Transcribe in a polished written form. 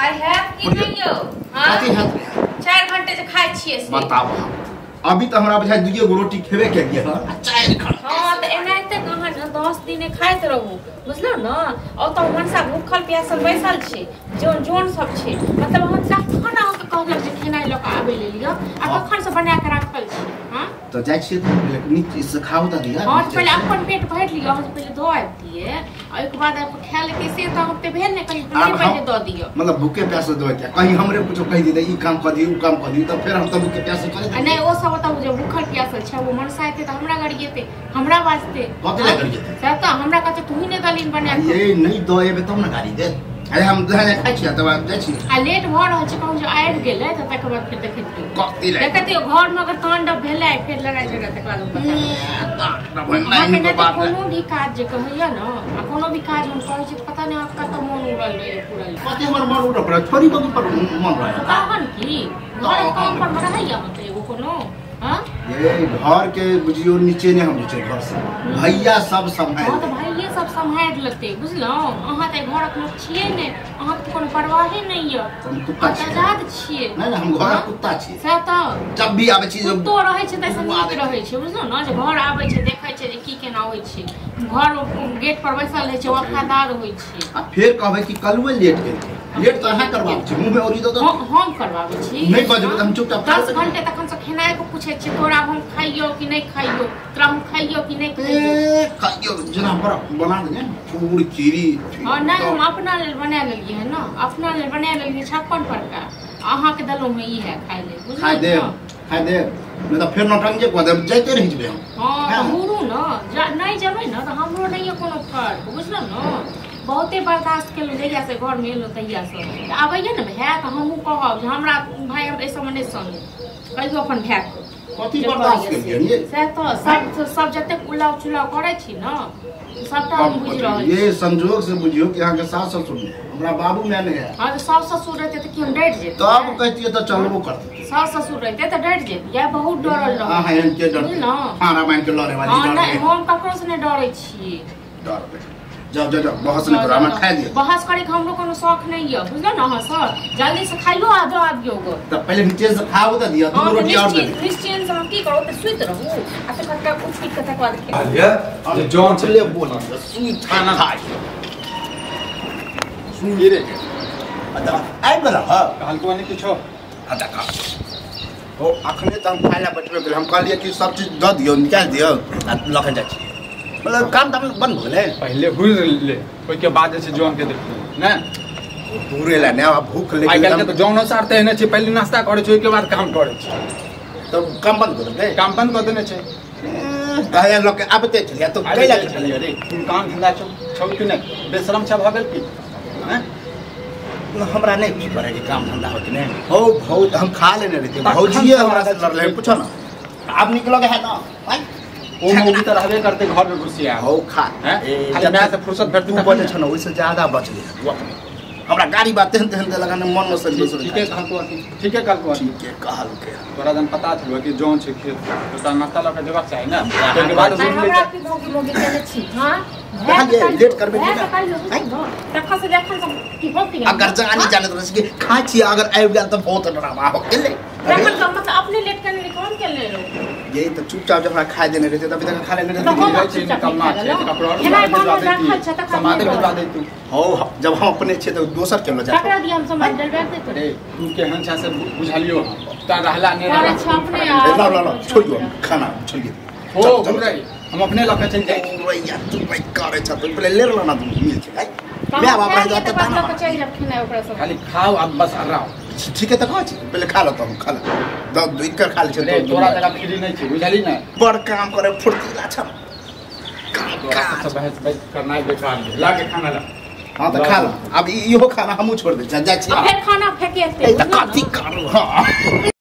I have कि नहीं यो हां कथी हाथ 4 घंटे से खाइ छियै से बताओ अभी तो हमरा बुझाइ दुइयो गो रोटी खेबे के लिए हां 4 घंटा हां त एनाइते कहां 10 दिन खाइत रहू बुझलो न और तो मनसा भूखल प्यासल बैसल छी जोन सब छी मतलब हम कखन अहाँ के कहलक जे खेनाइ ल के आबै ले लियो आ कखन से बना के राखल छी हां तो जाय छी नीचे से खाऊ त दिया हां पहले अपन पेट भर लियो हम पहले दो आबिए और एक बाद आप खा लेके से तो हम पे भेल ने कहीं हमरे पहले दो दियो मतलब भूखे प्यासे दो क्या कहीं हमरे कुछ कह दी ई काम कर दी उ काम कर दी तो फिर हम तो भूखे प्यासे करे नहीं वो सब बताओ जो भूखल प्यासल छ वो मनसा आते त हमरा गरिएते हमरा वास्ते कतले गरिएते से त हमरा कहते तू ही ने दलिन बना ये नहीं दो एबे तब ना गाड़ी दे अरे हम दहने खाइ छी त बाद जाय छी आ लेट भ रहल छै कहूं जे आबि गेलै त तकर बाद फिर देखैत कथि ले देखते घर में अगर तांडव भेलै फिर लड़ाई झगड़ा तक बाद बता नहीं बात कोनो भी काज जे कहैया न आ कोनो भी काज हम कहै छी पता नहीं आपका तो मन उड़ल रहे पूरा कथि हमर मन उड़ल पड़े छोरी बगी पर मन रहे कहन की घर काम पर रहैया हम एगो कोनो हां ये घर के बुझियो नीचे ने हम नीचे घर से भैया सब संभाल हां तो भाई ये सब संभाल लेते बुझलो अहाँ त घरक लोग छियै ने अहाँ के कोनो परवाह नहीं य हम कुत्ता आजाद छियै नहीं हम घर कुत्ता छी से त जब भी आबै छी तो रहै छै त नीक रहै छै बुझलो न जे घर आबै छै देखै छै जे की केना होय छै घर गेट पर बैसल रहै छै वफादार होय छै आ फिर कहबै कि कलवे लेट गेल लेट त अहाँ करबाक छै मुंह में ओरी दो हम करबाबै छी नहीं बजबै त हम चुपचाप 10 घंटे तखन से खेनाइ को पूछे छी तोरा हम खाइयो कि नहीं खाइयो तोरा हम खाइयो कि नहीं खाइयो खाइयो जना पर बना दे पूरी खीरी हां नहीं हम अपना लेल बना लेलिए है ना अपना लेल बना लेलिए 56 प्रकार अहाँ के दलो में ई है खाइ ले बुझलिए खाइ दे नहीं तो फिर नौटंगे को दे जाते रह जबे हम हां हुरू न नहीं जबै न त हमरो नहीं कोनो फर्क बुझलो न बहुते बर्दाश्त केलु जहिया से घर में एलो तहिया से आबैया न भै त हमहु कहब जे हमरा भाई हम ऐसा मने संग कहियो अपन भै कथि बर्दाश्त केलिए से तो सब जते उलाव चुलाव करे छी न सबटा हम बुझ रहल ये संजोग से बुझियो कि अहाँ के सास ससुर हमरा बाबू में नहीं है हां तो सास ससुर रहते त कि हम डर जेते तब कहतिए त चलबो करते सास ससुर रहते त डर जेते या बहुत डरल रह हां इनके डर खाना मान के लड़े वाली डर नहीं हम ककरो से नहीं डरै छी डर जब बहस नहीं करा मैं खा दिया बहस करे के हमरो कोनो शौक नहीं है बुझलो न हां सर जल्दी से खाइयो आ दो आबियो गो त पहले नीचे से खाओ त दिया दो रोटी और दे क्रिश्चियन से हम की करो त सुइत रहू आ त कटा उठ के तक बाद के आलिया ये जॉन चले बोला स्वीट खाना खाए सुन ये रे अच्छा आइ गला ह काल को नहीं कुछ अच्छा का ओ अखने त हम खाइला बैठबे कर हम कहलिए कि सब चीज द दियो निकाल दियो आ लखन जा छी मतलब काम तब बंद हो गए पहले हुई ले कोई के बाद से जॉन के देख ना पूरे ला ने भूख लेके आई काल के तो जॉन सारते है ने पहले नाश्ता करे छै के बाद काम करे छै तो काम बंद कर दे काम बंद कर देने छै कहया लोग के आबते चलिया तो कैला के चलिया रे तुम काम धंधा छौ कि नहीं बेशरम छ भ गेल की हैं हमरा नहीं कुछ करे के काम धंधा होत ने हो बहुत हम खा लेने रहते भौजिए हमरा से लड़ले पूछो ना आप निकलोगे है ना भाई ओ मोगी त रहबे करते घर में घुसिया हो खा हैं खाली मैं से फुर्सत भेट तू बोले छ ना ओइसे ज्यादा बच गया वो हमरा गाड़ी बात तेहन लगाने मन में सर ठीक है कहल को ठीक है कहल को ठीक है कहल के तोरा जन पता छलो कि जॉन छै खेत तो नाश्ता लगा देबाक चाही ना के बाद हमरा की मोगी चले छी हां लेट करबे तखन से देखन की होती है अगर जानी जाने तो रसके खा छी अगर आइ गेल त बहुत ड्रामा हो गेले देखन का मतलब अपने लेट करने कौन के ले लो यही तो चुपचाप जब खा देने रहते तभी तक खा लेने रहते कमना छै कपड़ा समाधि बता दे तू हो जब हम अपने छे तो दोसर के लो जा ककरा दिया हम समझ डर दे अरे तू के हंसा से बुझलियो ता रहला ने अपने ला छोड़ियो खाना छोड़िए हो बुराई हम अपने लके चल जाई रोइया तू भाई करे छ तो पहले ले लो ना तू मिल के मैं बाप रह जाता था ना चल रखना ओकरा सब खाली खाओ अब बस आराम ठीक है तो कह छी पहले खा लो तो खा लो दो दुई कर खा ले तो तोरा तेरा फ्री नहीं छै बुझली ना बड़ काम करे फुर्तीला छ काम बहस करना बेकार है ला के खाना ला हां तो खा लो अब इहो खाना हमहु छोड़ दे जा छी फिर खाना फेंके कथि करू हां